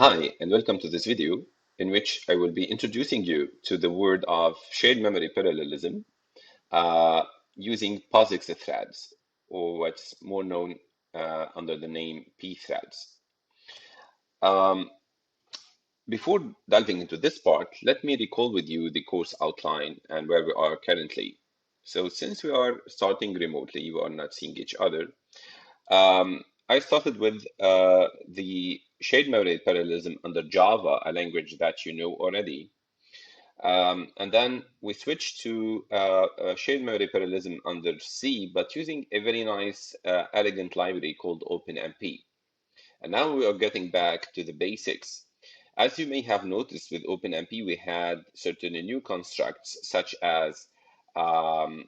Hi, and welcome to this video in which I will be introducing you to the word of shared memory parallelism uh, using POSIX threads, or what's more known under the name PThreads. Before diving into this part, let me recall with you the course outline and where we are currently. So since we are starting remotely, we are not seeing each other. I started with the shared memory parallelism under Java, a language that you know already. And then we switched to shared memory parallelism under C, but using a very nice, elegant library called OpenMP. And now we are getting back to the basics. As you may have noticed with OpenMP, we had certain new constructs such as um,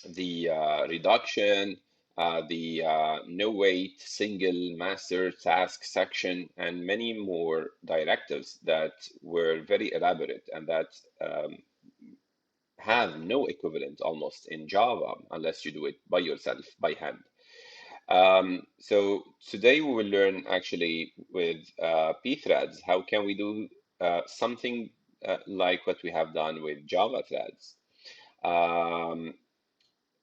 the reduction, the no wait, single master task section, and many more directives that were very elaborate and that um, have no equivalent almost in Java unless you do it by yourself, by hand. So today we will learn actually with pthreads, how can we do something like what we have done with Java threads. Um,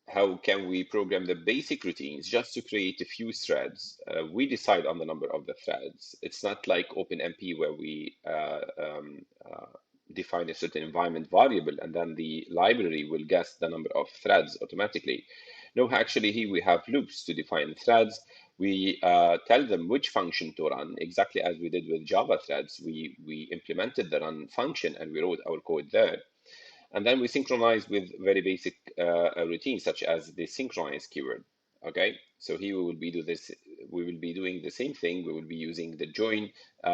how can we program the basic routines just to create a few threads? We decide on the number of the threads. It's not like OpenMP where we define a certain environment variable and then the library will guess the number of threads automatically. No, actually here we have loops to define threads. We tell them which function to run, exactly as we did with Java threads. We implemented the run function and we wrote our code there. And then we synchronize with very basic routines, such as the synchronize keyword. Okay, so here we will be do this. We will be doing the same thing. We will be using the join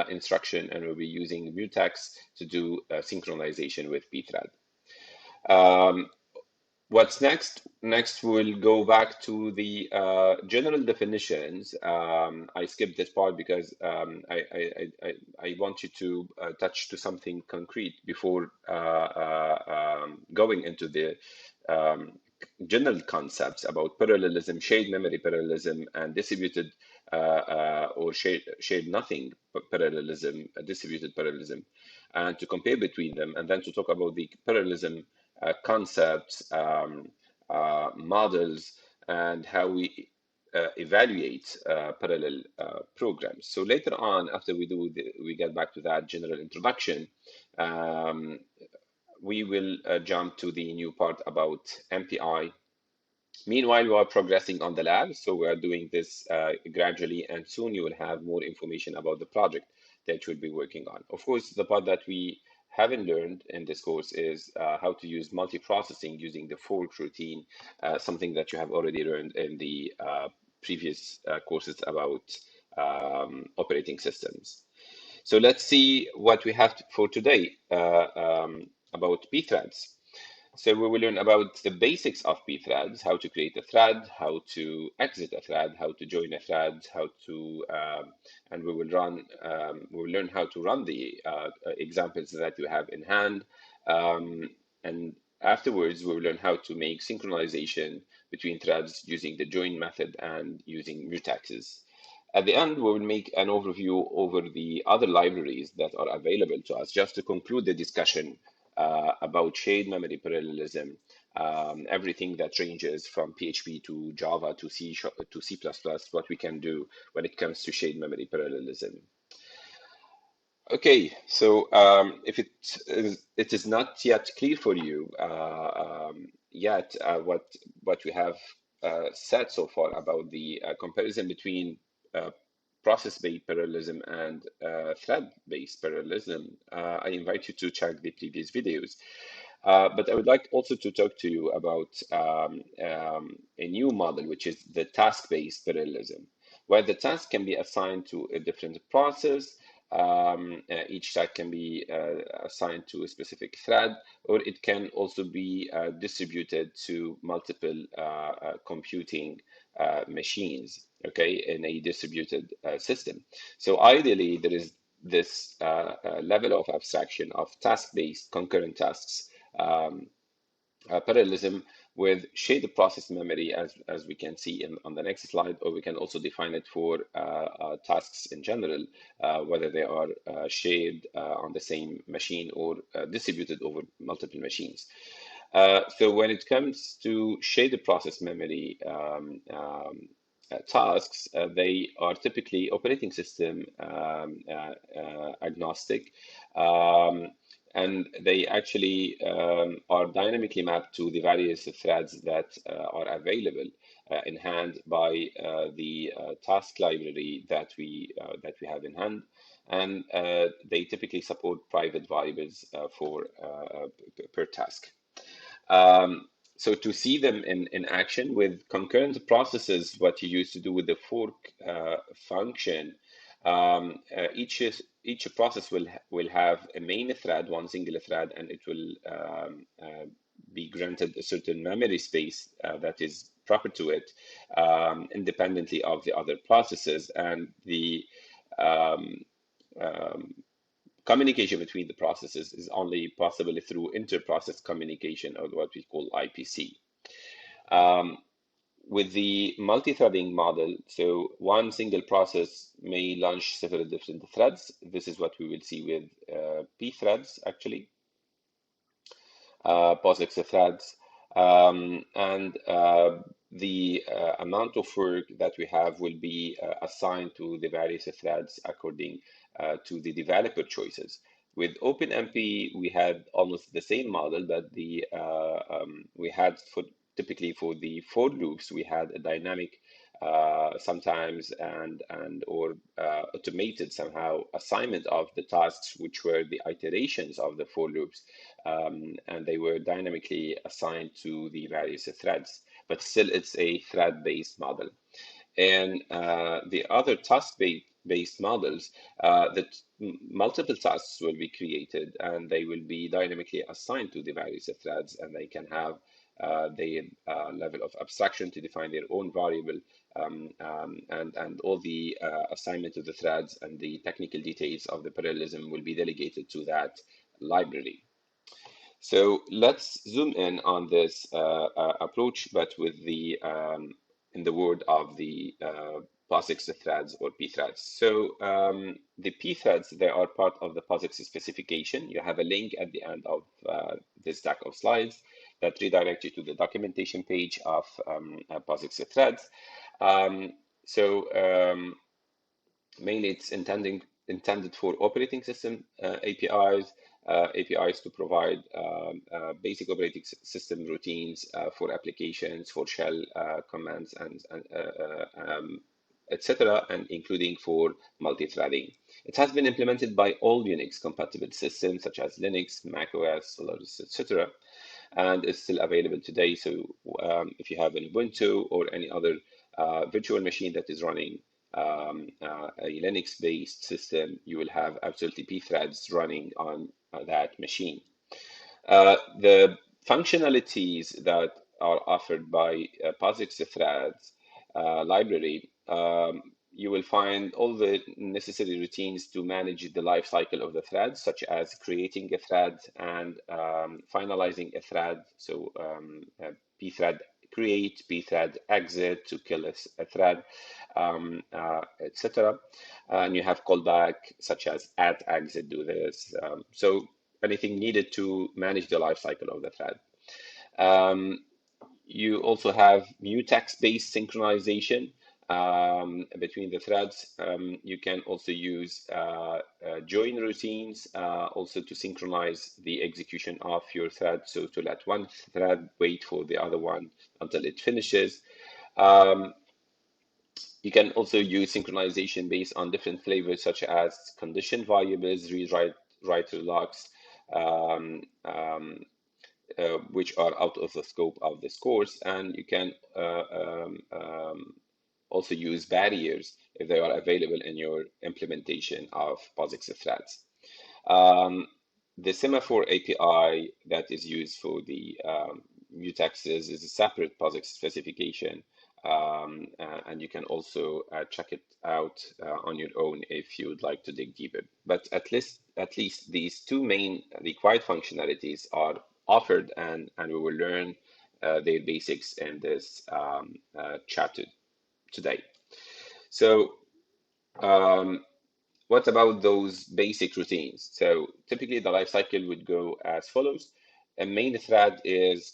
instruction, and we'll be using Mutex to do synchronization with pthread. Um, What's next? Next, we'll go back to the general definitions. I skipped this part because I want you to touch to something concrete before going into the um, general concepts about parallelism, shared memory parallelism, and distributed or shared nothing parallelism, distributed parallelism, and to compare between them, and then to talk about the parallelism concepts, models, and how we evaluate parallel programs. So later on, after we get back to that general introduction, um, we will jump to the new part about MPI. Meanwhile, we are progressing on the lab, so we are doing this gradually, and soon you will have more information about the project that you'll be working on. Of course, the part that we haven't learned in this course is how to use multiprocessing using the fork routine, something that you have already learned in the previous courses about operating systems. So let's see what we have for today about pthreads. So we will learn about the basics of pthreads, how to create a thread, how to exit a thread, how to join a thread, how to, and we will learn how to run the examples that you have in hand. And afterwards, we will learn how to make synchronization between threads using the join method and using mutexes. At the end, we will make an overview over the other libraries that are available to us, just to conclude the discussion about shared memory parallelism, everything that ranges from PHP to Java to C++, what we can do when it comes to shared memory parallelism. Okay, so if it is not yet clear for you yet what we have said so far about the comparison between process-based parallelism and thread-based parallelism, I invite you to check the previous videos. But I would like also to talk to you about a new model, which is the task-based parallelism, where the task can be assigned to a different process. Each task can be assigned to a specific thread, or it can also be distributed to multiple computing machines, okay, in a distributed system. So ideally, there is this level of abstraction of task-based concurrent tasks parallelism with shaded process memory, as we can see on the next slide, or we can also define it for tasks in general, whether they are shared on the same machine or distributed over multiple machines. So when it comes to shaded process memory tasks, they are typically operating system agnostic. And they actually are dynamically mapped to the various threads that are available in hand by the task library that we have in hand, and they typically support private variables for per task. So to see them in action with concurrent processes, what you used to do with the fork function, each process will have a main thread, one single thread, and it will be granted a certain memory space that is proper to it, independently of the other processes, and the um, um, communication between the processes is only possible through inter-process communication, or what we call IPC. Um, with the multi-threading model, so one single process may launch several different threads. This is what we will see with pthreads, actually, POSIX threads. And the amount of work that we have will be assigned to the various threads according to the developer choices. With OpenMP, we had almost the same model, but we had typically for the for loops, we had a dynamic sometimes and or automated somehow assignment of the tasks, which were the iterations of the for loops, and they were dynamically assigned to the various threads. But still, it's a thread-based model. And the other task-based models, that multiple tasks will be created and they will be dynamically assigned to the various threads, and they can have their level of abstraction to define their own variable, and all the assignment of the threads and the technical details of the parallelism will be delegated to that library. So let's zoom in on this approach, but with the in the word of the POSIX threads or pthreads. So the pthreads, they are part of the POSIX specification. You have a link at the end of this deck of slides that redirect you to the documentation page of POSIX threads. Mainly it's intended for operating system APIs to provide basic operating system routines for applications, for shell commands, and etc., and including for multi-threading. It has been implemented by all Unix compatible systems such as Linux, macOS, Solaris, etc., and is still available today. So if you have an Ubuntu or any other virtual machine that is running a Linux-based system, you will have absolutely pthreads running on that machine. The functionalities that are offered by POSIX threads library, you will find all the necessary routines to manage the life cycle of the thread, such as creating a thread and finalizing a thread. So pthread create, pthread exit to kill a thread, etc. And you have callback such as add, exit, do this. So anything needed to manage the life cycle of the thread. You also have Mutex-based synchronization between the threads. You can also use join routines also to synchronize the execution of your thread. So to let one thread wait for the other one until it finishes. You can also use synchronization based on different flavors, such as condition variables, read-write locks, which are out of the scope of this course. And you can also use barriers if they are available in your implementation of POSIX threads. The semaphore API that is used for the mutexes is a separate POSIX specification, and you can also check it out on your own if you would like to dig deeper. But at least these two main required functionalities are offered, and we will learn their basics in this chat today. So what about those basic routines? So typically the life cycle would go as follows. A main thread is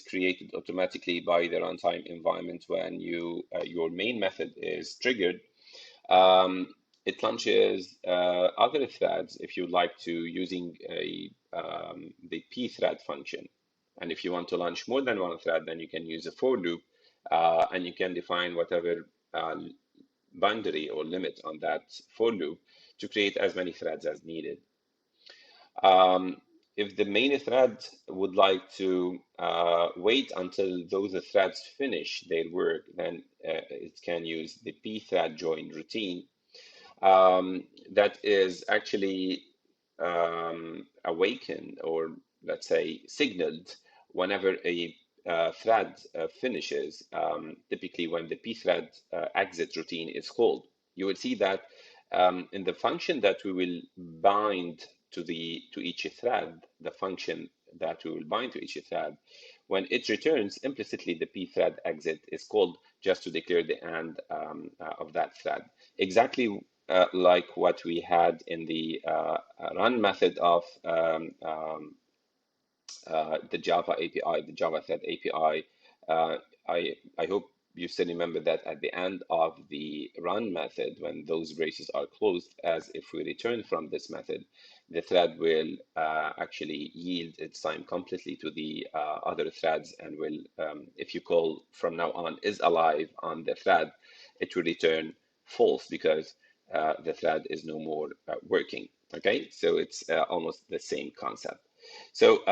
created automatically by the runtime environment when your main method is triggered. Um, it launches other threads if you'd like to using the pthread function. And if you want to launch more than one thread, then you can use a for loop and you can define whatever boundary or limit on that for loop to create as many threads as needed. If the main thread would like to wait until those threads finish their work, then it can use the pthread join routine that is actually awakened, or let's say signaled, whenever a thread finishes, typically when the pthread exit routine is called. You will see that in the function that we will bind to each thread, the function that we will bind to each thread, when it returns, implicitly the pthread exit is called just to declare the end of that thread. Exactly like what we had in the run method of the Java API, the Java Thread API. I hope you still remember that at the end of the run method, when those braces are closed, as if we return from this method, the thread will actually yield its time completely to the other threads and will, if you call from now on is alive on the thread, it will return false because the thread is no more working. Okay, so it's almost the same concept. So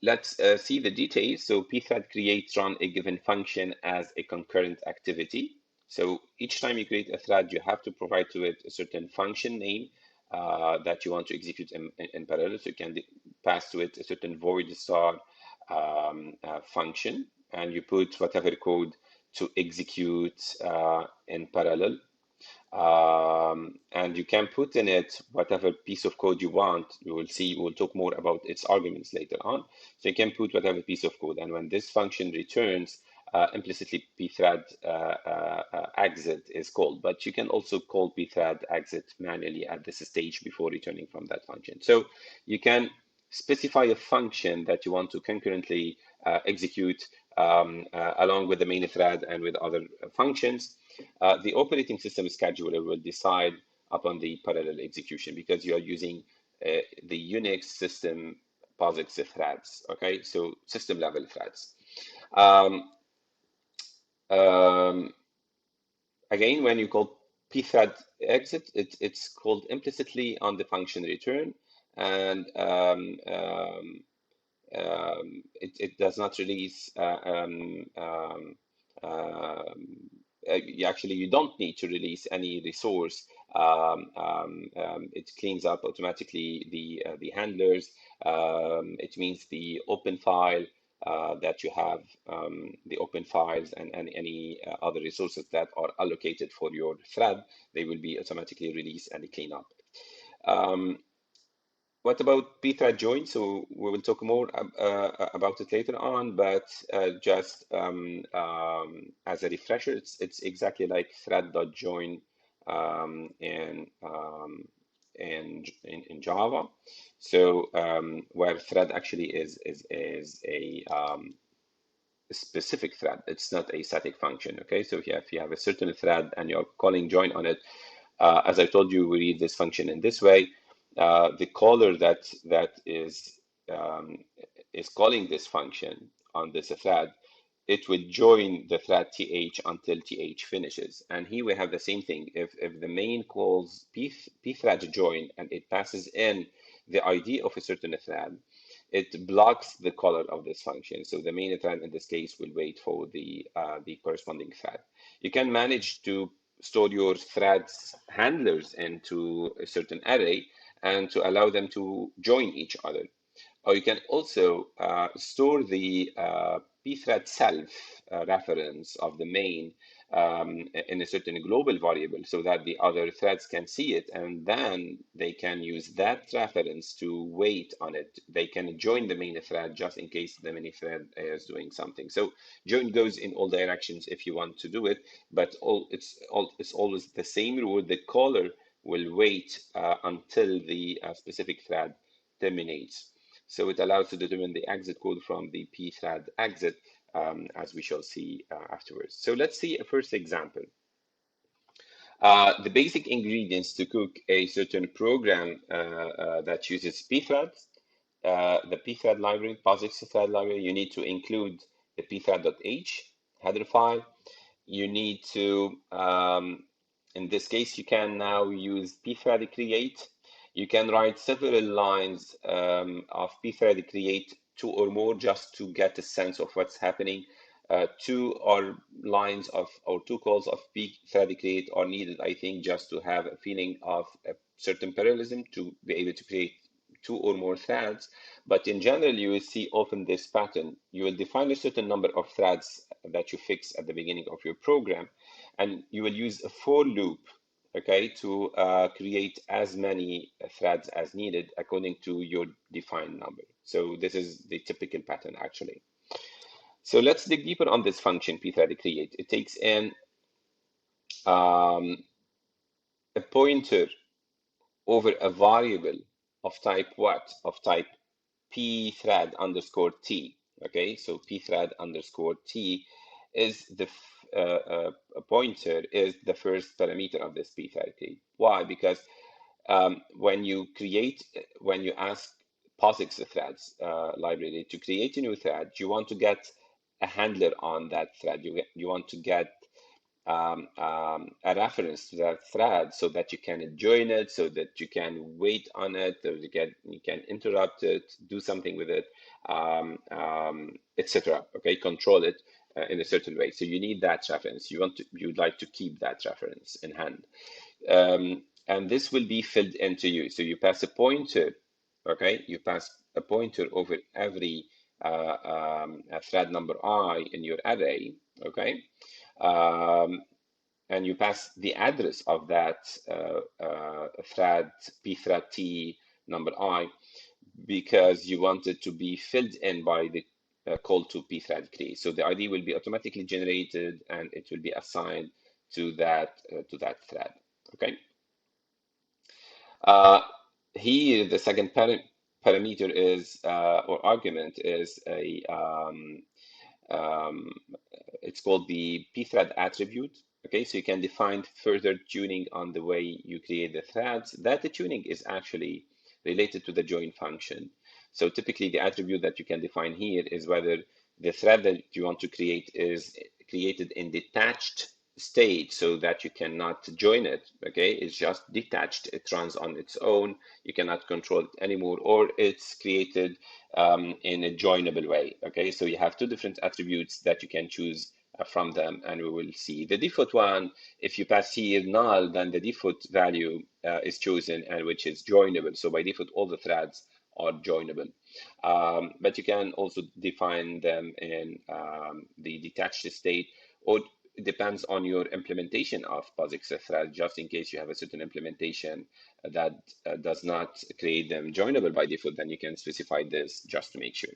let's see the details. So pthread creates run a given function as a concurrent activity. So each time you create a thread, you have to provide to it a certain function name that you want to execute in parallel. So you can pass to it a certain void star function, and you put whatever code to execute in parallel. And you can put in it whatever piece of code you want. You will see, we'll talk more about its arguments later on. So you can put whatever piece of code. And when this function returns, implicitly pthread exit is called. But you can also call pthread exit manually at this stage before returning from that function. So you can specify a function that you want to concurrently execute along with the main thread and with other functions. The operating system scheduler will decide upon the parallel execution because you are using the Unix system POSIX threads, okay? So system level threads. Again, when you call pthread exit, it's called implicitly on the function return, and it does not release actually, you don't need to release any resource. It cleans up automatically the handlers. It means the open file that you have, the open files and any other resources that are allocated for your thread, they will be automatically released and clean up. What about pthread join? So we will talk more about it later on, but just as a refresher, it's exactly like thread.join in Java. So where thread actually is a specific thread. It's not a static function. Okay, so if you have a certain thread and you're calling join on it, as I told you, we read this function in this way. The caller that is calling this function on this thread, it will join the thread th until th finishes. And here we have the same thing. If the main calls pthread join and it passes in the ID of a certain thread, it blocks the caller of this function. So the main thread in this case will wait for the corresponding thread. You can manage to store your threads handlers into a certain array and to allow them to join each other. Or you can also store the pthread self reference of the main in a certain global variable so that the other threads can see it, and then they can use that reference to wait on it. They can join the main thread just in case the main thread is doing something. So join goes in all directions if you want to do it, but it's always the same rule. The caller will wait until the specific thread terminates. So it allows to determine the exit code from the pthread exit, as we shall see afterwards. So let's see a first example. The basic ingredients to cook a certain program that uses pthreads, the pthread library, POSIX thread library, you need to include the pthread.h header file. You need to, in this case, you can now use pthread create. You can write several lines of pthread create, 2 or more, just to get a sense of what's happening. 2 or lines of or 2 calls of pthread create are needed, I think, just to have a feeling of a certain parallelism to be able to create 2 or more threads. But in general, you will see often this pattern. You will define a certain number of threads that you fix at the beginning of your program, and you will use a for loop, okay, to create as many threads as needed according to your defined number. So this is the typical pattern, actually. So let's dig deeper on this function, pthread create. It takes in a pointer over a variable of type what? Of type pthread underscore t. Okay, so pthread underscore t is the pointer is the first parameter of this pthread create. Why? Because when you ask POSIX threads library to create a new thread, you want to get a handler on that thread. You want to get a reference to that thread so that you can join it, so that you can wait on it, or you can interrupt it, do something with it, etc. Okay, control it in a certain way. So you need that reference. You'd like to keep that reference in hand, and this will be filled into you. So you pass a pointer. Okay, you pass a pointer over every thread number I in your array. Okay. And you pass the address of that thread, pthread t number I, because you want it to be filled in by the call to pthread create. So the ID will be automatically generated and it will be assigned to that thread. Okay. Here, the second parameter is or argument is it's called the pthread attribute. Okay, so you can define further tuning on the way you create the threads. That the tuning is actually related to the join function. So typically the attribute that you can define here is whether the thread that you want to create is created in detached state so that you cannot join it. Okay, it's just detached, it runs on its own, you cannot control it anymore, or it's created in a joinable way. Okay, so you have 2 different attributes that you can choose from them, and we will see the default one. If you pass here null, then the default value is chosen, and which is joinable. So by default, all the threads are joinable. But you can also define them in the detached state, or it depends on your implementation of POSIX thread, just in case you have a certain implementation that does not create them joinable by default, then you can specify this just to make sure.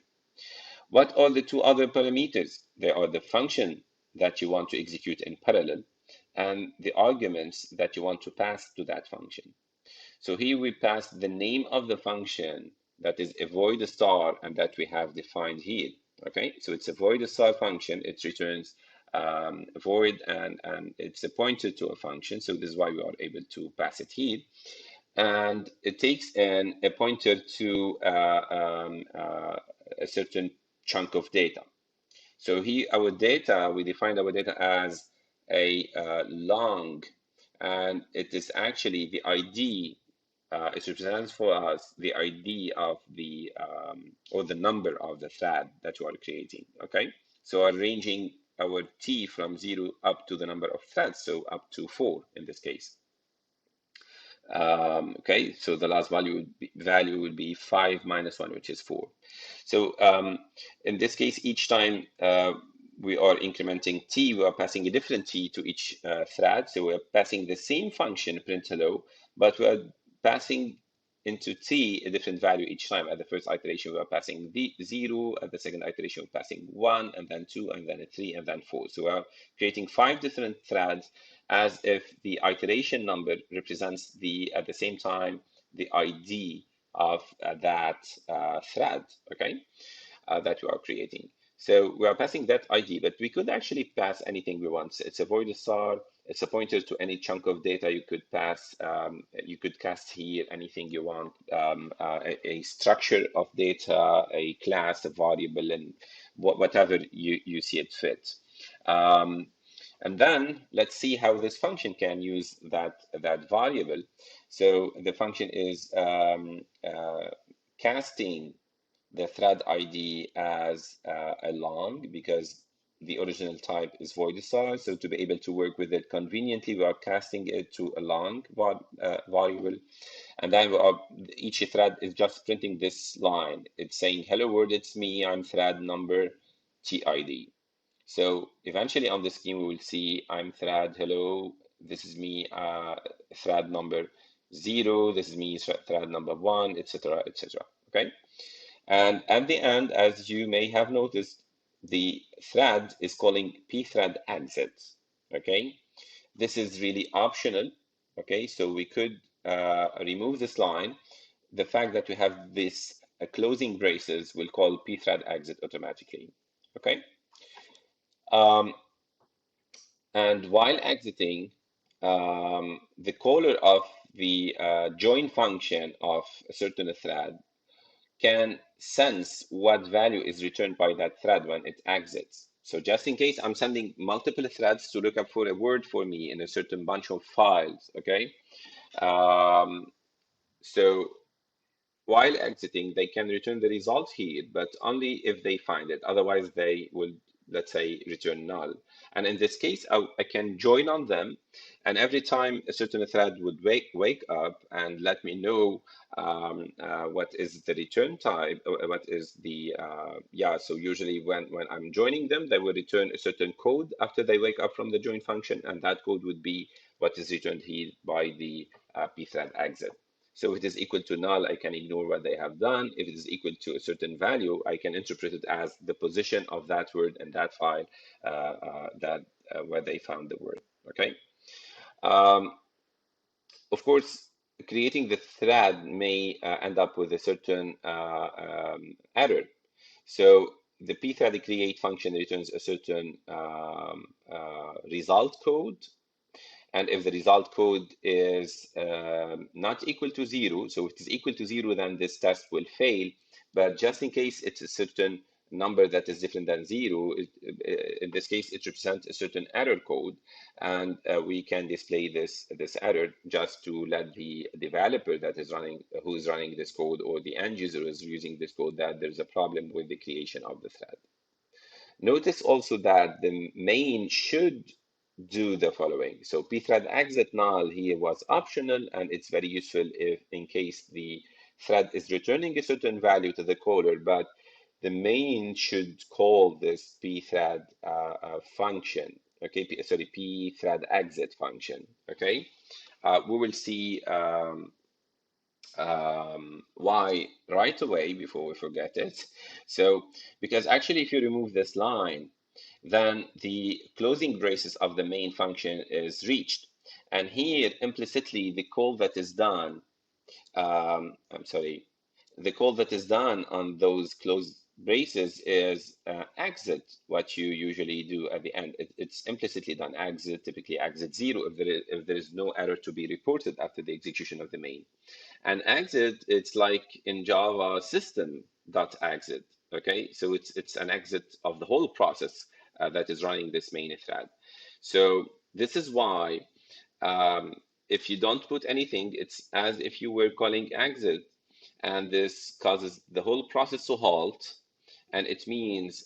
What are the 2 other parameters? They are the function that you want to execute in parallel and the arguments that you want to pass to that function. So here we pass the name of the function, that is a void star, and that we have defined here. Okay, so it's a void star function. It returns void, and it's a pointer to a function. So this is why we are able to pass it here. And it takes in a pointer to a certain chunk of data. So here our data, we defined our data as a long, and it is actually the ID. It represents for us the ID of the or the number of the thread that you are creating. Okay, so arranging our t from 0 up to the number of threads, so up to 4 in this case. Okay, so the last value would be 5 minus 1, which is 4. So in this case, each time we are incrementing t, we are passing a different t to each thread. So we're passing the same function, print hello, but we are passing into t a different value each time. At the first iteration, we are passing 0. At the second iteration, we're passing 1, and then 2, and then 3, and then 4. So we are creating 5 different threads as if the iteration number represents at the same time, the ID of that thread, okay, that we are creating. So we are passing that ID, but we could actually pass anything we want. It's a void star. It's a pointer to any chunk of data you could pass. You could cast here anything you want, a structure of data, a class, a variable, and whatever you see it fit. And then let's see how this function can use that variable. So the function is casting the thread ID as a long, because the original type is void star. So to be able to work with it conveniently, we are casting it to a long variable. And then each thread is just printing this line. It's saying, hello world, it's me, I'm thread number TID. So eventually on the scheme, we will see I'm thread, hello, this is me, thread number 0, this is me, thread number 1, etc., etc. Okay. And at the end, as you may have noticed, the thread is calling pthread exit. Okay, this is really optional. Okay, so we could remove this line. The fact that we have this closing braces will call pthread exit automatically. Okay, and while exiting, the caller of the join function of a certain thread can sense what value is returned by that thread when it exits. So just in case I'm sending multiple threads to look up for a word for me in a certain bunch of files, okay? So while exiting, they can return the result here, but only if they find it. Otherwise, they will, let's say, return null. And in this case, I can join on them. And every time a certain thread would wake up and let me know what is the return type, what is the, so usually when I'm joining them, they will return a certain code after they wake up from the join function. And that code would be what is returned here by the pthread exit. So if it is equal to null, I can ignore what they have done. If it is equal to a certain value, I can interpret it as the position of that word in that file where they found the word, okay? Of course, creating the thread may end up with a certain error. So the pthread create function returns a certain result code. And if the result code is not equal to 0, so if it is equal to 0, then this test will fail. But just in case it's a certain number that is different than 0, in this case, it represents a certain error code. And we can display this error just to let the developer who is running this code, or the end user who is using this code, that there's a problem with the creation of the thread. Notice also that the main should do the following. So pthread exit null here was optional, and it's very useful if in case the thread is returning a certain value to the caller, but the main should call this pthread function. Okay, pthread exit function. Okay, we will see why right away before we forget it. So, because actually, if you remove this line, then the closing braces of the main function is reached. And here, implicitly, the call that is done, the call that is done on those closed braces is exit, what you usually do at the end. It's implicitly done exit, typically exit 0 if there is no error to be reported after the execution of the main. And exit, it's like in Java system.exit, okay? So it's an exit of the whole process that is running this main thread. So this is why if you don't put anything, it's as if you were calling exit, and this causes the whole process to halt. And it means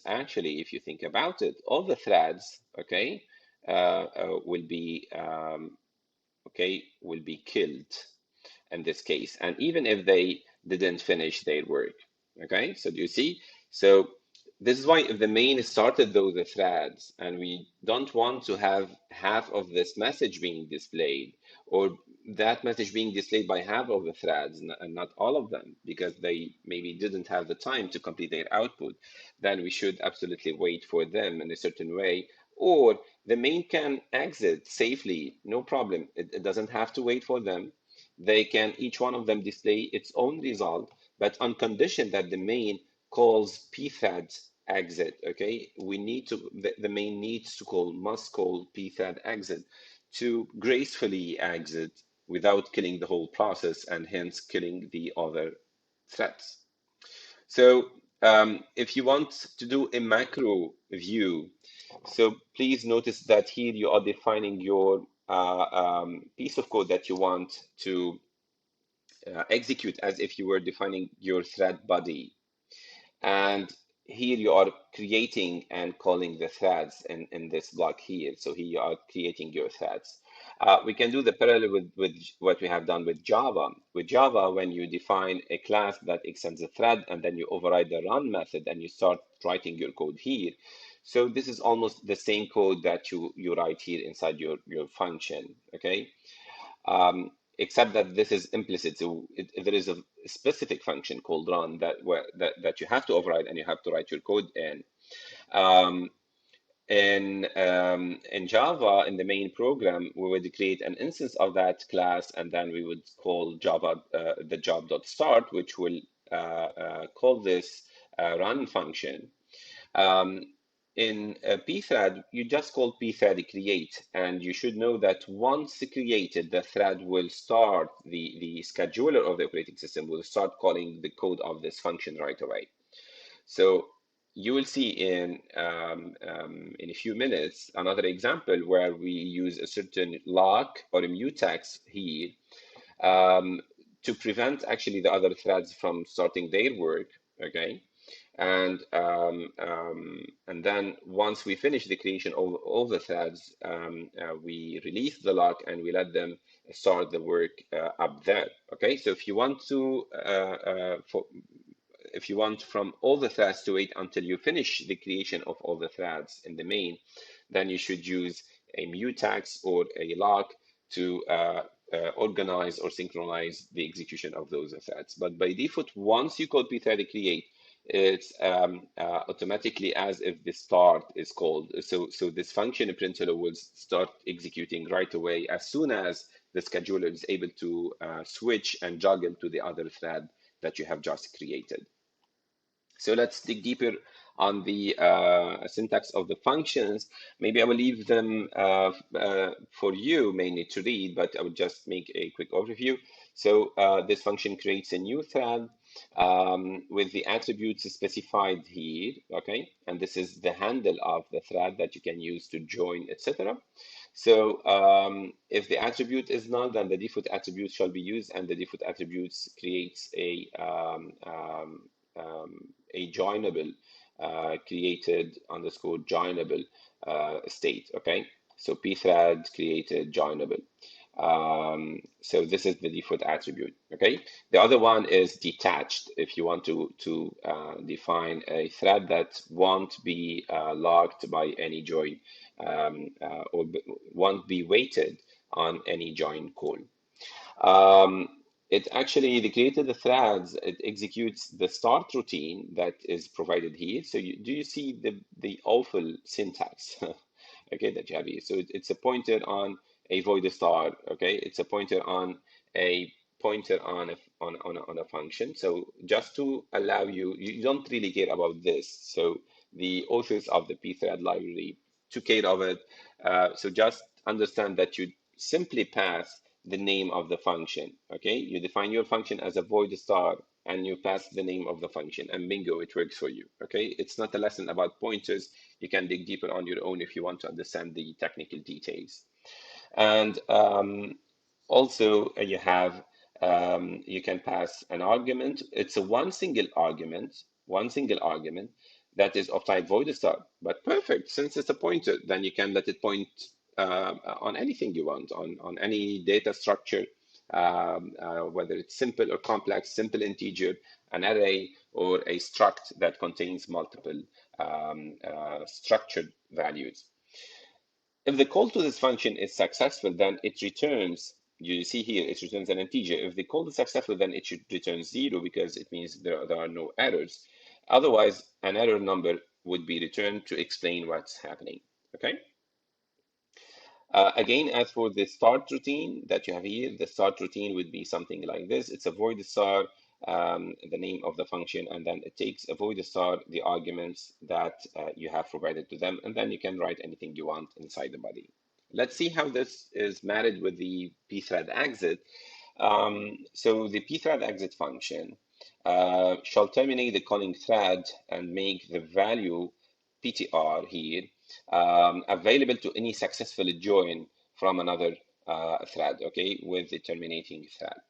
actually, if you think about it, all the threads, okay, will be killed in this case, and even if they didn't finish their work. Okay, so do you see? So This is why if the main started those threads and we don't want to have half of this message being displayed, or that message being displayed by half of the threads and not all of them because they maybe didn't have the time to complete their output, then we should absolutely wait for them in a certain way. Or the main can exit safely, no problem. It doesn't have to wait for them. They can, each one of them, display its own result, but on condition that the main calls pthreads exit. Okay, we need to, the main needs to call, must call pthread exit to gracefully exit without killing the whole process and hence killing the other threads. So if you want to do a macro view, so please notice that here you are defining your piece of code that you want to execute as if you were defining your thread body. And here you are creating and calling the threads in this block here. So here you are creating your threads. We can do the parallel with what we have done with Java. With Java, when you define a class that extends a thread and then you override the run method and you start writing your code here. So this is almost the same code that you write here inside your function, okay? Except that this is implicit. So there is a specific function called run that you have to override and you have to write your code in. Um, in Java, in the main program, we would create an instance of that class, and then we would call Java the job.start, which will call this run function. Um, in pthread, you just call pthread create, and you should know that once created, the thread will start, the scheduler of the operating system will start calling the code of this function right away. So you will see in a few minutes another example where we use a certain lock or a mutex here to prevent actually the other threads from starting their work, okay? And then once we finish the creation of all the threads, we release the lock and we let them start the work up there. Okay, so if you want to, if you want from all the threads to wait until you finish the creation of all the threads in the main, then you should use a mutex or a lock to organize or synchronize the execution of those threads. But by default, once you call pthread create, it's automatically as if the start is called. So this function in principle will start executing right away as soon as the scheduler is able to switch and juggle to the other thread that you have just created. So let's dig deeper on the syntax of the functions. Maybe I will leave them for you mainly to read, but I will just make a quick overview. So this function creates a new thread with the attributes specified here, okay? And this is the handle of the thread that you can use to join, etc. So if the attribute is null, then the default attribute shall be used, and the default attributes creates a joinable created underscore joinable state. Okay, so pthread created joinable. So this is the default attribute. Okay, the other one is detached. If you want to define a thread that won't be locked by any join or won't be weighted on any join call. It actually, the created the threads, it executes the start routine that is provided here. So do you see the awful syntax, okay, that you have here? So it's a pointer on a void start, okay? It's a pointer on a on a function. So just to allow you, you don't really care about this. So the authors of the pthread library took care of it. So just understand that you simply pass the name of the function. Okay, you define your function as a void star and you pass the name of the function, and bingo, it works for you. Okay, it's not a lesson about pointers. You can dig deeper on your own if you want to understand the technical details. And also you have you can pass an argument. It's a one single argument that is of type void star. But perfect, since it's a pointer, then you can let it point on anything you want, on any data structure, whether it's simple or complex, simple integer, an array, or a struct that contains multiple structured values. If the call to this function is successful, then it returns, you see here, it returns an integer. If the call is successful, then it should return 0 because it means there are no errors. Otherwise, an error number would be returned to explain what's happening, okay? Again, as for the start routine that you have here, the start routine would be something like this. It's a void star, the name of the function, and then it takes a void star, the arguments that you have provided to them, and then you can write anything you want inside the body. Let's see how this is married with the pthread exit. So the pthread exit function shall terminate the calling thread and make the value PTR here available to any successful join from another thread, okay, with the terminating thread.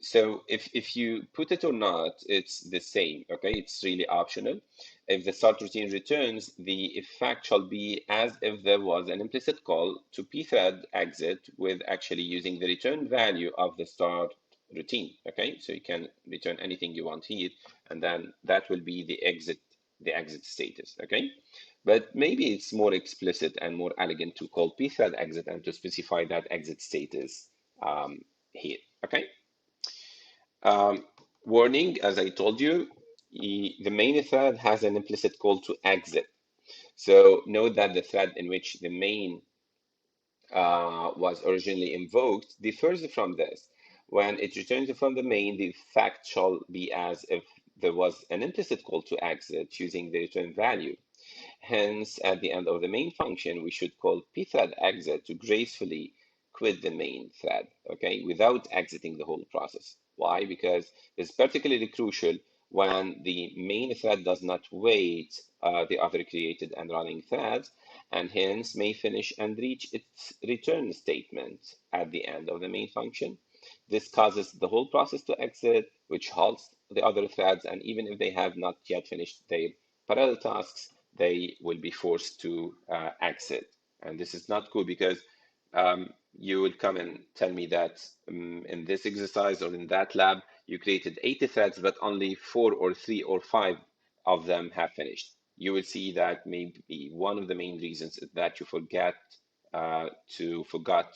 So if you put it or not, it's the same, okay? It's really optional. If the start routine returns, the effect shall be as if there was an implicit call to pthread exit with actually using the return value of the start routine, okay? So you can return anything you want here, and then that will be the exit status, okay? But maybe it's more explicit and more elegant to call pthread exit and to specify that exit status here, okay? Warning, as I told you, the main thread has an implicit call to exit. So note that the thread in which the main was originally invoked differs from this. When it returns from the main, the effect shall be as if there was an implicit call to exit using the return value. Hence, at the end of the main function, we should call pthread exit to gracefully quit the main thread, okay, without exiting the whole process. Why? Because it's particularly crucial when the main thread does not wait the other created and running threads, and hence may finish and reach its return statement at the end of the main function. This causes the whole process to exit, which halts the other threads, and even if they have not yet finished their parallel tasks, they will be forced to exit. And this is not cool because you will come and tell me that in this exercise or in that lab, you created 80 threads, but only 4 or 3 or 5 of them have finished. You will see that maybe one of the main reasons is that you forgot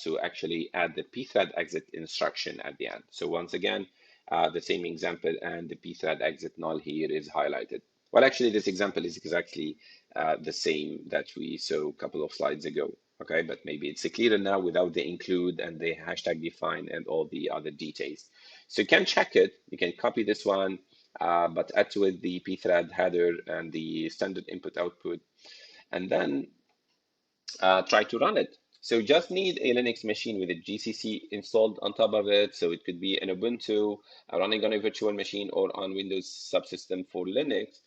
to actually add the pthread exit instruction at the end. So once again, the same example and the pthread exit null here is highlighted. Well, actually, this example is exactly the same that we saw a couple of slides ago. Okay, but maybe it's clearer now without the include and the hashtag define and all the other details. So you can check it. You can copy this one, but add to it the pthread header and the standard input output, and then try to run it. So just need a Linux machine with a GCC installed on top of it. So it could be an Ubuntu running on a virtual machine or on Windows subsystem for Linux.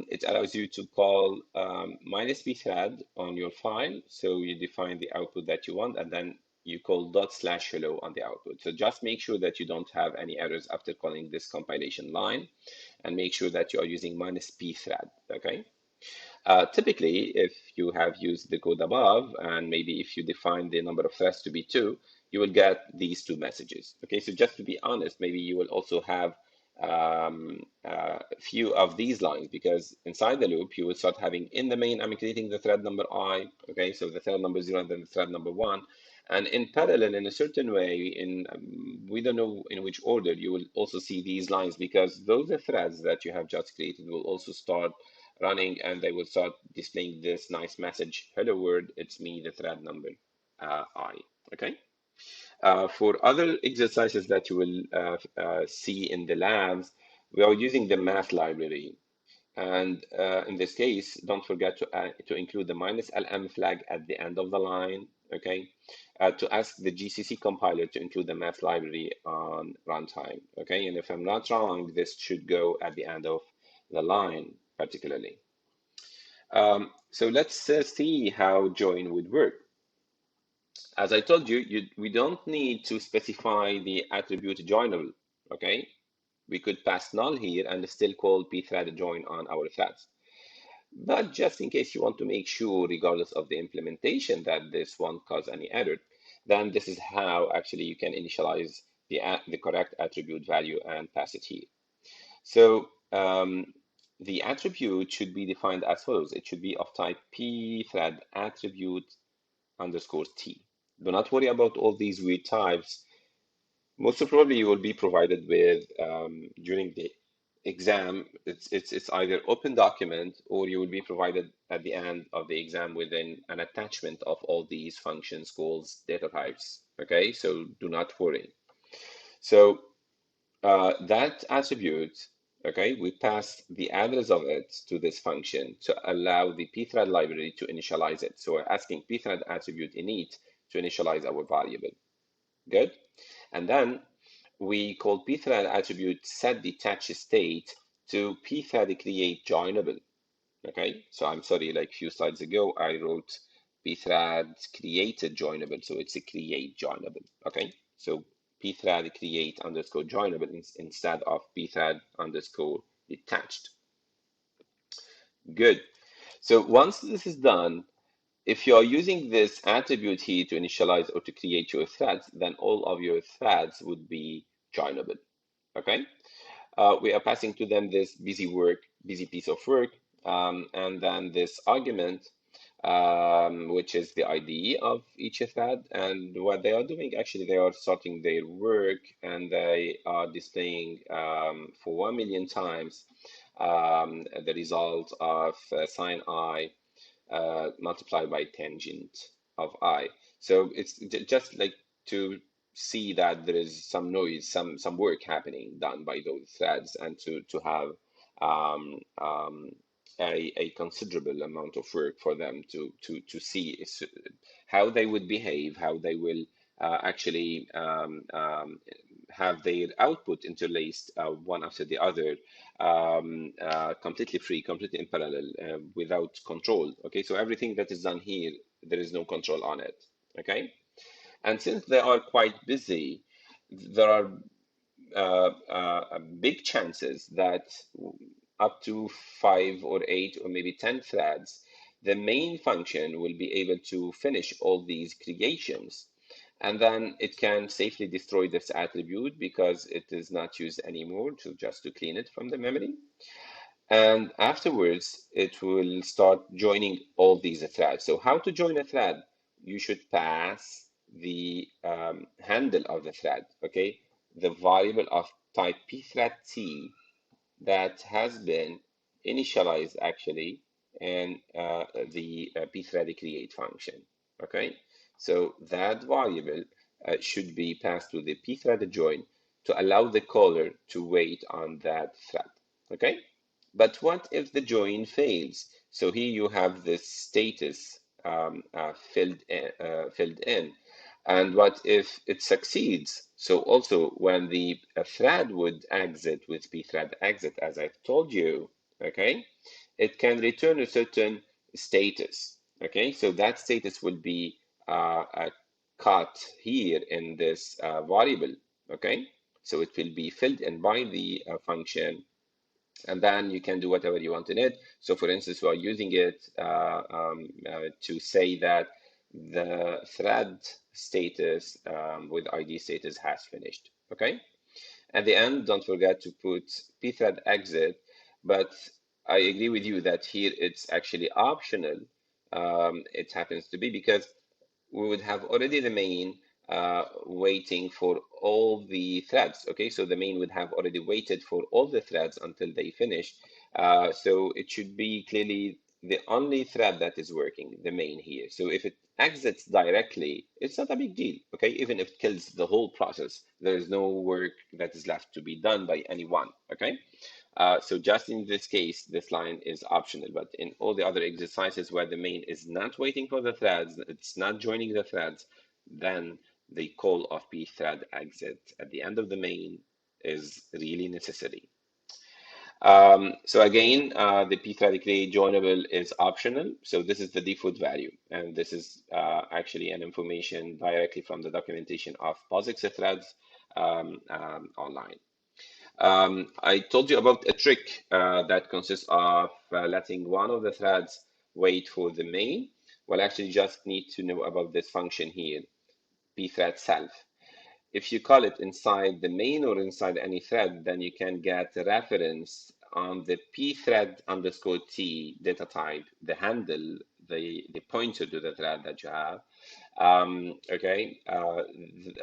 It allows you to call -pthread on your file. So you define the output that you want, and then you call /hello on the output. So just make sure that you don't have any errors after calling this compilation line, and make sure that you are using -pthread, okay? Typically, if you have used the code above, and maybe if you define the number of threads to be 2, you will get these 2 messages. Okay, so just to be honest, maybe you will also have a few of these lines, because inside the loop, you will start having in the main, I'm creating the thread number I, okay, so the thread number 0 and then the thread number 1. And in parallel, in a certain way, we don't know in which order, you will also see these lines, because those are threads that you have just created will also start running, and they will start displaying this nice message, hello world, it's me, the thread number I, okay? For other exercises that you will see in the labs, we are using the math library. And in this case, don't forget to include the -lm flag at the end of the line, okay? To ask the GCC compiler to include the math library on runtime, okay? And if I'm not wrong, this should go at the end of the line, particularly. So let's see how join would work. As I told you, we don't need to specify the attribute joinable, okay? We could pass null here and still call pthread join on our threads. But just in case you want to make sure, regardless of the implementation, that this won't cause any error, then this is how actually you can initialize the correct attribute value and pass it here. So the attribute should be defined as follows. It should be of type pthread attribute underscore t. Do not worry about all these weird types. Most probably you will be provided with during the exam. It's either open document, or you will be provided at the end of the exam with an attachment of all these functions, calls, data types. Okay, so do not worry. So that attribute, okay, we pass the address of it to this function to allow the pthread library to initialize it. So we're asking pthread attribute init to initialize our variable. Good. And then we call pthread attribute set detach state to pthread create joinable. Okay, so I'm sorry, like a few slides ago, I wrote pthread created joinable, so it's a create joinable. Okay, so pthread create underscore joinable instead of pthread underscore detached. Good. So once this is done, if you are using this attribute here to initialize or to create your threads, then all of your threads would be joinable. Okay. We are passing to them this busy piece of work, and then this argument, which is the ID of each thread. And what they are doing, actually, they are starting their work and they are displaying for 1 million times the result of sine I multiplied by tangent of I. So it's just like to see that there is some noise, some work happening done by those threads, and to have a considerable amount of work for them to see how they would behave, how they will actually have their output interlaced one after the other, completely free, completely in parallel, without control. Okay, so everything that is done here, there is no control on it. Okay, and since they are quite busy, there are big chances that up to 5 or 8 or maybe 10 threads, the main function will be able to finish all these creations. And then it can safely destroy this attribute because it is not used anymore, to just to clean it from the memory. And afterwards, it will start joining all these threads. So how to join a thread? You should pass the handle of the thread, okay? The variable of type pthread t that has been initialized actually in the pthread create function, okay? So that variable should be passed to the pthread join to allow the caller to wait on that thread, okay? But what if the join fails? So here you have this status filled in. And what if it succeeds? So also when the thread would exit with pthread exit, as I've told you, okay, it can return a certain status. Okay, so that status will be caught here in this variable. Okay, so it will be filled in by the function, and then you can do whatever you want in it. So for instance, we are using it to say that the thread status with ID status has finished, okay? At the end, don't forget to put pthread exit, but I agree with you that here it's actually optional. It happens to be because we would have already the main waiting for all the threads. Okay, so the main would have already waited for all the threads until they finish. So it should be clearly the only thread that is working, the main here. So if it exits directly, it's not a big deal. Okay, even if it kills the whole process, there is no work that is left to be done by anyone. Okay. So just in this case, this line is optional, but in all the other exercises where the main is not waiting for the threads, it's not joining the threads, then the call of pthread exit at the end of the main is really necessary. So again, the pthread create joinable is optional. So this is the default value, and this is actually an information directly from the documentation of POSIX threads online. I told you about a trick that consists of letting one of the threads wait for the main. Well, actually, just need to know about this function here, pthread self. If you call it inside the main or inside any thread, then you can get a reference on the pthread underscore t data type, the handle, the pointer to the thread that you have, okay,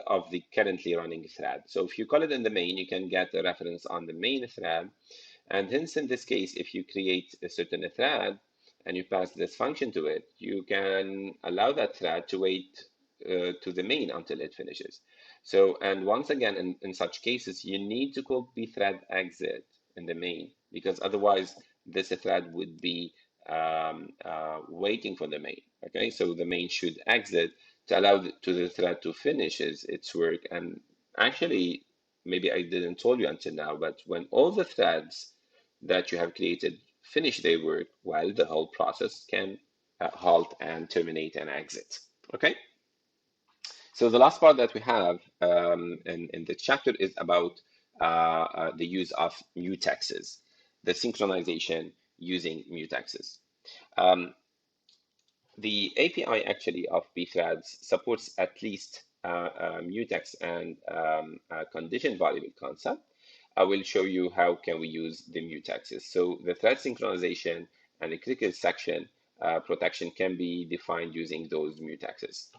of the currently running thread. So if you call it in the main, you can get a reference on the main thread. And hence, in this case, if you create a certain thread and you pass this function to it, you can allow that thread to wait to the main until it finishes. So, and once again, in such cases, you need to call pthread exit in the main, because otherwise this thread would be waiting for the main. Okay, so the main should exit to allow to the thread to finish its work. And actually, maybe I didn't told you until now, but when all the threads that you have created finish their work, while the whole process can halt and terminate and exit. Okay. So the last part that we have in the chapter is about the use of mutexes, the synchronization using mutexes. Um, the API actually of pthreads supports at least mutex and condition variable concept. I will show you how can we use the mutexes. So the thread synchronization and the critical section protection can be defined using those mutexes.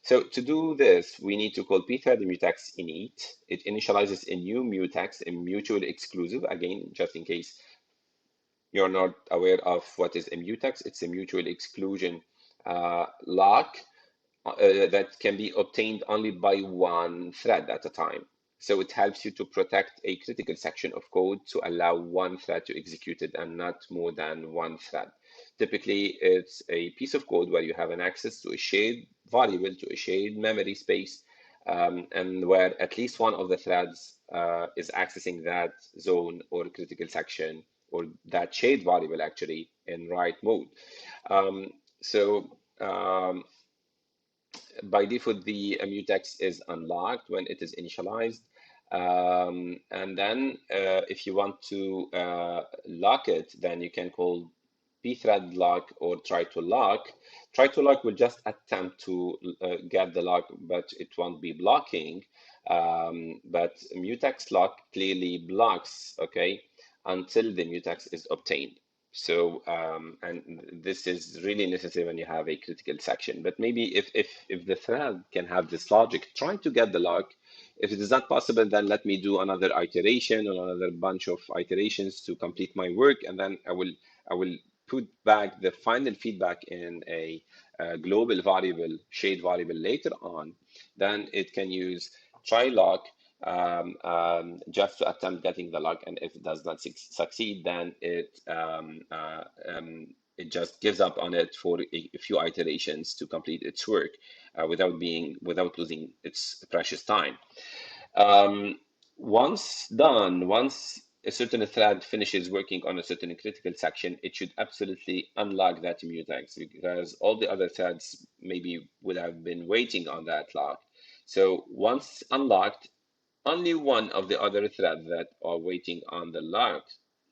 So to do this, we need to call pthread mutex init. It initializes a new mutex, a mutually exclusive, again, just in case you're not aware of what is a mutex. It's a mutual exclusion lock that can be obtained only by one thread at a time. So it helps you to protect a critical section of code to allow one thread to execute it and not more than one thread. Typically, it's a piece of code where you have an access to a shared variable, to a shared memory space, and where at least one of the threads is accessing that zone or critical section or that shared variable actually in write mode. So by default, the mutex is unlocked when it is initialized. And then if you want to lock it, then you can call pthread lock or try to lock. Try to lock will just attempt to get the lock, but it won't be blocking. But mutex lock clearly blocks, okay, until the mutex is obtained. So, and this is really necessary when you have a critical section. But maybe if the thread can have this logic, try to get the lock. If it is not possible, then let me do another iteration or another bunch of iterations to complete my work, and then I will put back the final feedback in a global variable, shade variable later on. Then it can use try lock just to attempt getting the lock, and if it does not succeed, then it just gives up on it for a few iterations to complete its work without losing its precious time. Once done, once a certain thread finishes working on a certain critical section, it should absolutely unlock that mutex, because all the other threads maybe would have been waiting on that lock. So once unlocked, only one of the other threads that are waiting on the lock,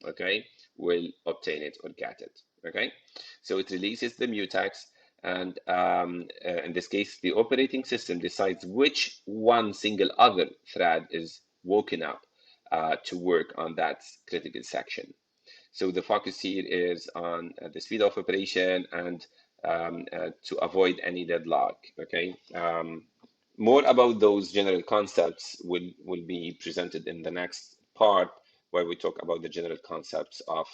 okay, will obtain it or get it, okay? So it releases the mutex, and in this case, the operating system decides which one single other thread is woken up to work on that critical section. So the focus here is on the speed of operation and to avoid any deadlock, okay? More about those general concepts will be presented in the next part, where we talk about the general concepts of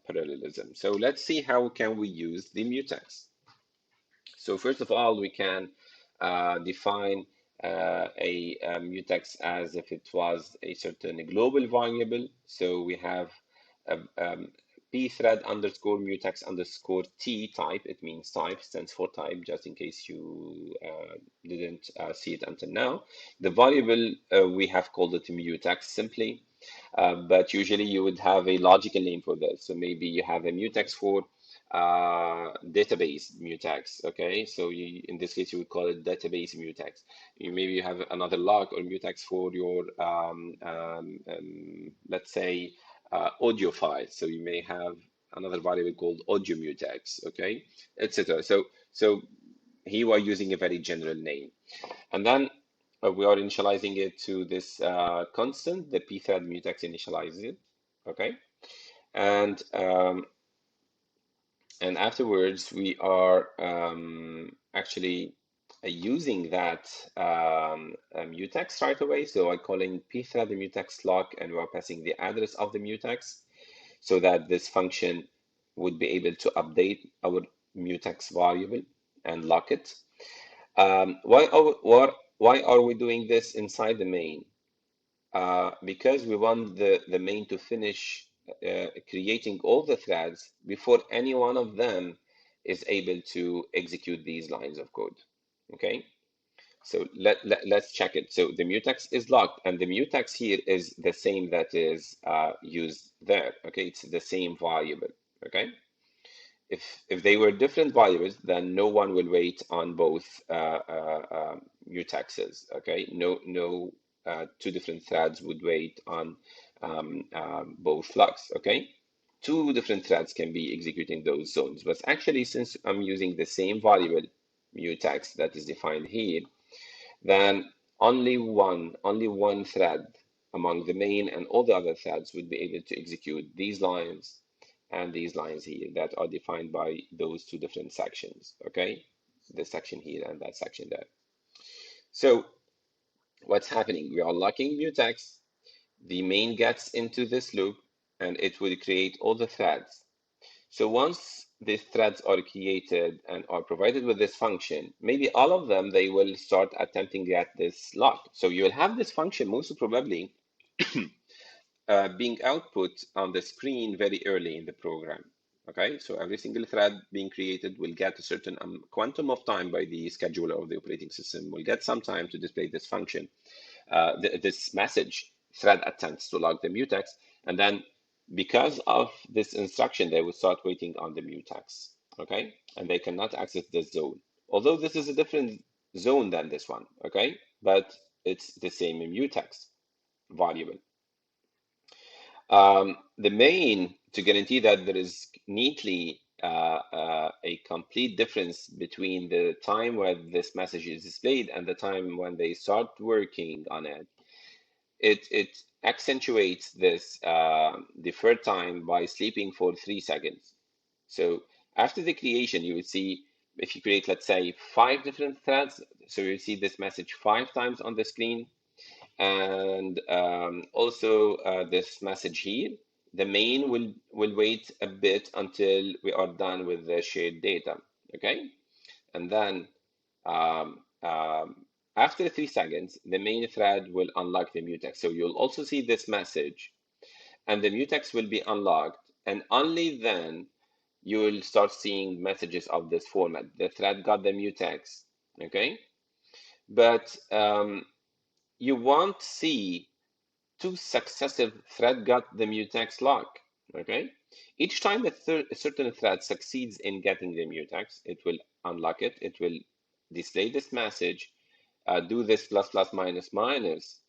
parallelism. So let's see how can we use the mutex. So first of all, we can define a mutex as if it was a certain global variable. So we have a, pthread underscore mutex underscore t type. It means type, stands for type, just in case you didn't see it until now. The variable we have called it mutex simply, but usually you would have a logical name for this. So maybe you have a mutex for database mutex. Okay, so in this case you would call it database mutex. Maybe you have another lock or mutex for your let's say audio file. So you may have another variable called audio mutex. Okay, etc. So here we are using a very general name, and then we are initializing it to this constant, the pthread mutex initializer. Okay. And afterwards, we are actually using that mutex right away. So I'm calling pthread the mutex lock, and we're passing the address of the mutex so that this function would be able to update our mutex variable and lock it. Why are we doing this inside the main? Because we want the main to finish creating all the threads before any one of them is able to execute these lines of code. Okay, so let's check it. So the mutex is locked, and the mutex here is the same that is used there. Okay, it's the same variable. Okay, if they were different variables, then no one will wait on both mutexes. Okay, no two different threads would wait on both locks. Okay, two different threads can be executing those zones, but actually, since I'm using the same variable mutex that is defined here, then only one thread among the main and all the other threads would be able to execute these lines and these lines here that are defined by those two different sections. Okay, this section here and that section there. So what's happening? We are locking mutex. The main gets into this loop, and it will create all the threads. So once these threads are created and are provided with this function, maybe all of them, they will start attempting to get this lock. So you will have this function most probably being output on the screen very early in the program. Okay, so every single thread being created will get a certain quantum of time by the scheduler of the operating system, will get some time to display this function, this message, thread attempts to log the mutex, and then because of this instruction, they will start waiting on the mutex, okay? And they cannot access this zone. Although this is a different zone than this one, okay? But it's the same mutex variable. The main, to guarantee that there is neatly a complete difference between the time when this message is displayed and the time when they start working on it, it accentuates this deferred time by sleeping for 3 seconds. So after the creation, you will see if you create, let's say, 5 different threads, so you see this message 5 times on the screen, and also this message here. The main will wait a bit until we are done with the shared data, okay? And then um, um, after 3 seconds, the main thread will unlock the mutex. So you'll also see this message, and the mutex will be unlocked, and only then you will start seeing messages of this format. The thread got the mutex, okay? But you won't see two successive thread got the mutex lock, okay? Each time a certain thread succeeds in getting the mutex, it will unlock it. It will display this message, do this plus plus minus minus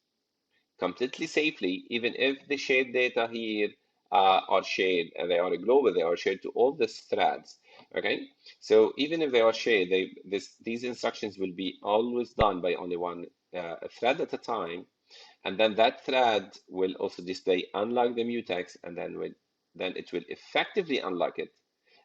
completely safely, even if the shared data here are shared and they are global, they are shared to all these threads. Okay, so even if they are shared, these instructions will be always done by only one thread at a time, and then that thread will also display unlock the mutex, and then it will effectively unlock it,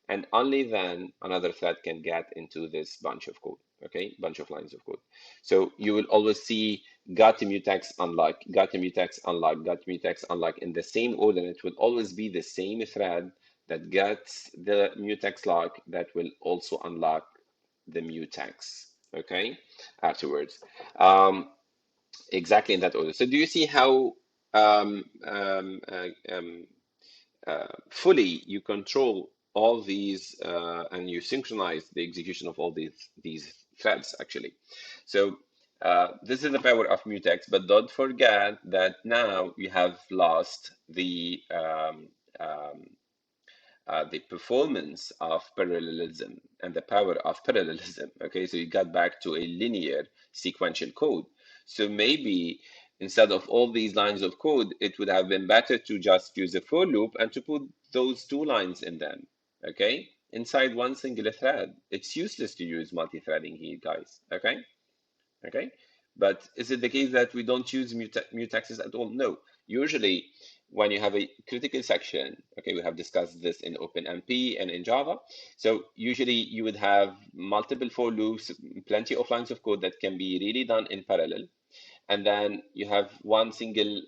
and only then another thread can get into this bunch of code, okay, bunch of lines of code. So you will always see got mutex unlock, got mutex unlock, got mutex unlock in the same order. It will always be the same thread that gets the mutex lock that will also unlock the mutex, okay, afterwards. Exactly in that order. So do you see how um, um, uh, um, fully you control all these and you synchronize the execution of all these threads actually. So this is the power of mutex, but don't forget that now you have lost um, the performance of parallelism and the power of parallelism. Okay, so you got back to a linear sequential code. So maybe instead of all these lines of code, it would have been better to just use a for loop and to put those two lines in them. Okay, inside one single thread. It's useless to use multi-threading here, guys. Okay, okay. But is it the case that we don't use mutexes at all? No. usually when you have a critical section, okay, we have discussed this in OpenMP and in Java. So usually you would have multiple for loops, plenty of lines of code that can be really done in parallel. And then you have one single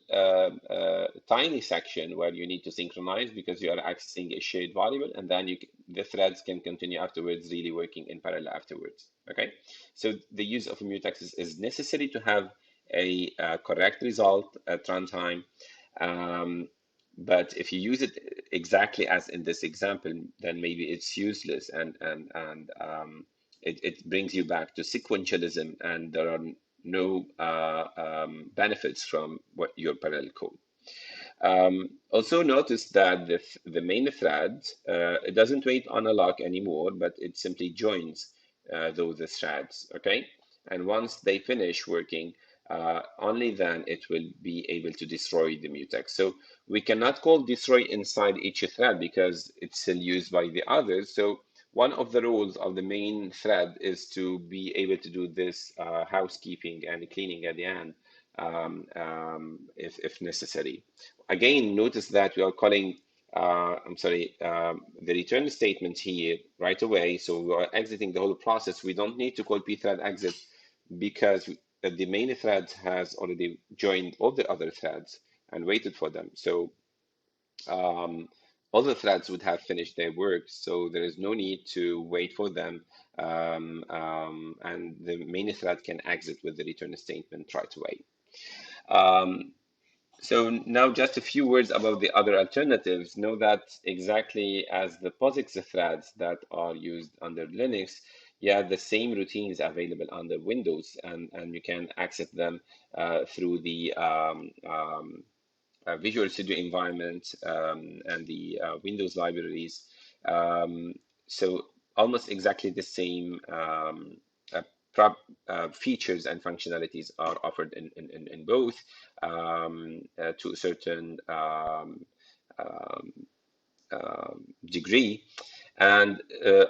tiny section where you need to synchronize because you are accessing a shared variable, and then the threads can continue afterwards, really working in parallel afterwards. Okay, so the use of mutex is necessary to have a correct result at runtime. Um, but if you use it exactly as in this example, then maybe it's useless, and it brings you back to sequentialism, and there are no benefits from what your parallel code. Also notice that the main thread, it doesn't wait on a lock anymore, but it simply joins those threads, okay? And once they finish working, only then it will be able to destroy the mutex. So we cannot call destroy inside each thread because it's still used by the others. So one of the rules of the main thread is to be able to do this housekeeping and cleaning at the end if necessary. Again, notice that we are calling, the return statement here right away. So we are exiting the whole process. We don't need to call pthread exit because the main thread has already joined all the other threads and waited for them. So all the threads would have finished their work, so there is no need to wait for them, and the main thread can exit with the return statement right away. So now just a few words about the other alternatives. Know that exactly as the POSIX threads that are used under Linux, you have the same routines available under Windows, and you can access them through the Visual Studio environment and the Windows libraries. Um, so almost exactly the same uh, features and functionalities are offered in both to a certain um, degree. And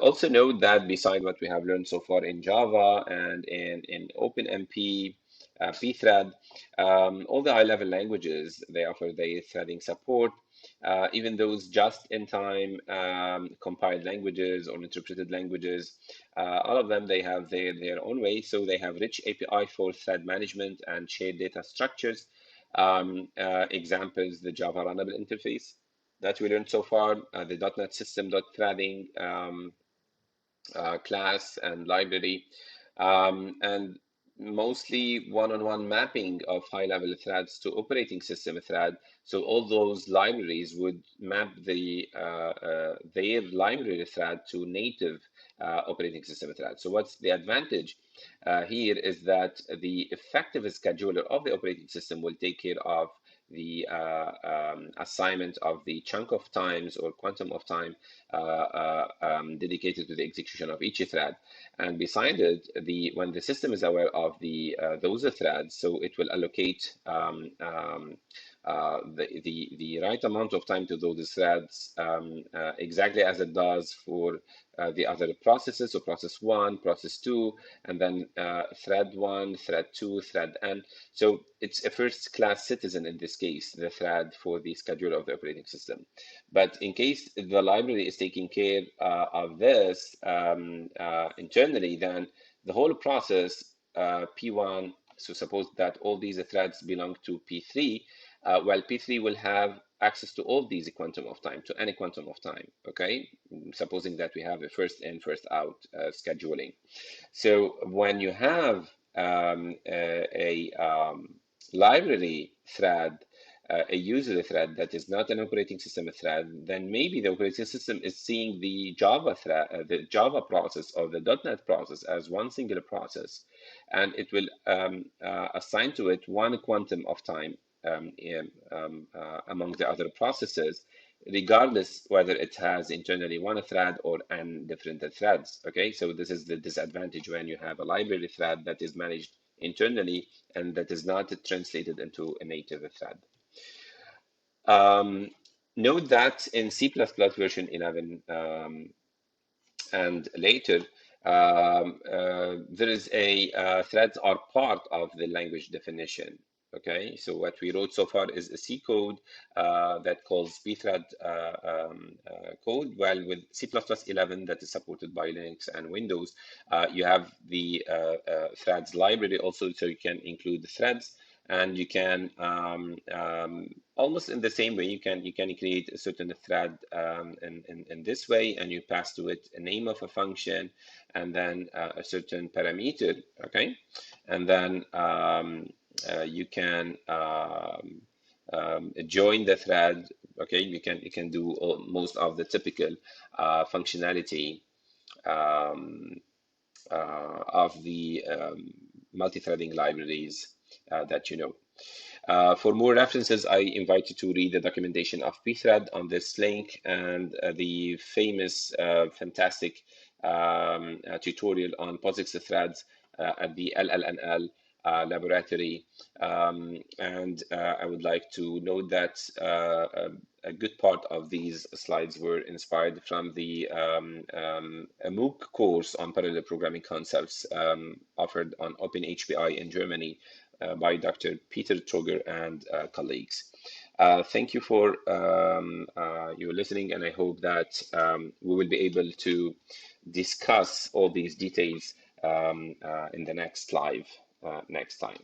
also note that beside what we have learned so far in Java and in OpenMP, Pthread, all the high-level languages, they offer their threading support. Even those just-in-time compiled languages or interpreted languages, all of them, they have their own way. So they have rich API for thread management and shared data structures. Examples, the Java Runnable interface that we learned so far, the .NET System.threading class and library, and mostly one-on-one mapping of high-level threads to operating system thread. So all those libraries would map their library thread to native operating system thread. So what's the advantage here is that the effective scheduler of the operating system will take care of the assignment of the chunk of times or quantum of time dedicated to the execution of each thread. And beside it, when the system is aware of those threads, so it will allocate the right amount of time to those threads exactly as it does for the other processes. So process one, process two, and then thread one, thread two, thread n. So it's a first-class citizen in this case, the thread for the scheduler of the operating system. But in case the library is taking care of this internally, then the whole process, P1, so suppose that all these threads belong to P3, well, P3 will have access to all these quantum of time, to any quantum of time, okay? Supposing that we have a first in, first out scheduling. So when you have a library thread, a user thread that is not an operating system thread, then maybe the operating system is seeing the Java thread, the Java process or the .NET process as one singular process, and it will assign to it one quantum of time among the other processes, regardless whether it has internally one thread or n different threads. Okay, so this is the disadvantage when you have a library thread that is managed internally and that is not translated into a native thread. Note that in C++ version 11 and later, there is threads are part of the language definition. Okay, so what we wrote so far is a C code that calls pthread code. While with C++11 that is supported by Linux and Windows, you have the threads library also, so you can include the threads, and you can almost in the same way you can create a certain thread in this way, and you pass to it a name of a function and then a certain parameter. Okay, and then you can join the thread. Okay, you can do most of the typical functionality um, of the multi-threading libraries that you know. For more references, I invite you to read the documentation of pthread on this link, and the famous, fantastic tutorial on POSIX threads at the LLNL laboratory. And I would like to note that a good part of these slides were inspired from the a MOOC course on parallel programming concepts offered on OpenHPI in Germany by Dr. Peter Tröger and colleagues. Thank you for your listening, and I hope that we will be able to discuss all these details in the next live next time.